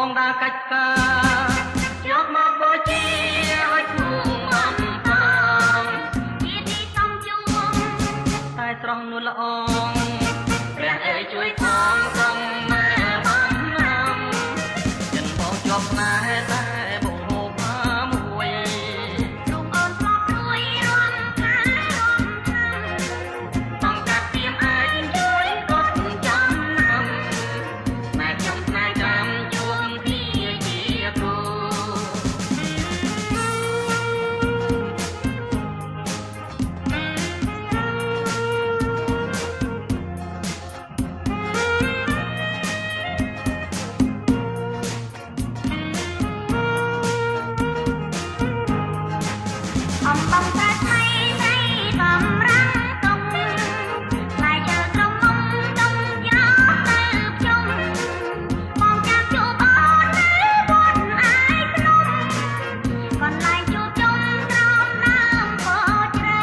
បងដើរកាច់ការយកមកបូជាឲ្យគូអំផងជាទីសំជួងតែត្រង់នោះល្អព្រះអើយជួយផងក្រុមម៉ែបងណាំចិនបងជាប់ស្នេហ៍តែបងហូបមួយលោកអូនស្លាប់រួយរំខានបងកាត់ទៀមអាចជួយគាត់ចាំណាំម៉ែខ្ញុំស្នេហ៍ចាំជួងពីជាគ្រូអំបងតែថ្មីស្អីបំរាំងទុំខ្លាយជើក្រុមមុំទុំយកទៅភ្ជុំបងចាំជួបអូននៅវត្តអាយភ្នំកន្លែងជួបជុំក្រោមដើមពោធិ៍ជ្រៃ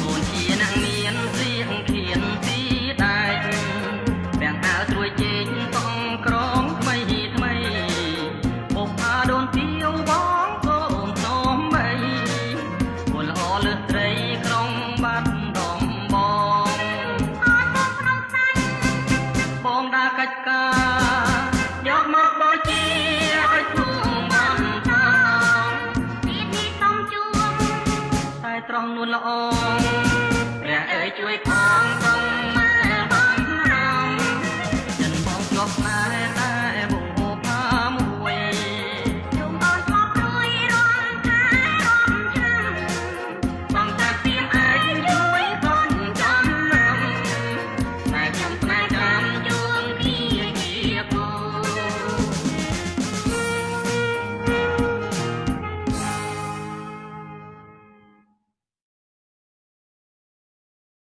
អូនជាអ្នកមានសៀងខៀនទីដាច់ទាំងអើត្រួយជែងបងក្រងថ្មីថ្មីពុកអាដូនទៀវបងកូនសូមបីល្អលើសត្រីក្រុងបាត់ដំបងអត់ទៅក្នុងខ្សាច់បងដើរកាច់ការយកមកបូជាឲ្យគូអំផងពីទីសំជួងតែត្រង់នួនល្អ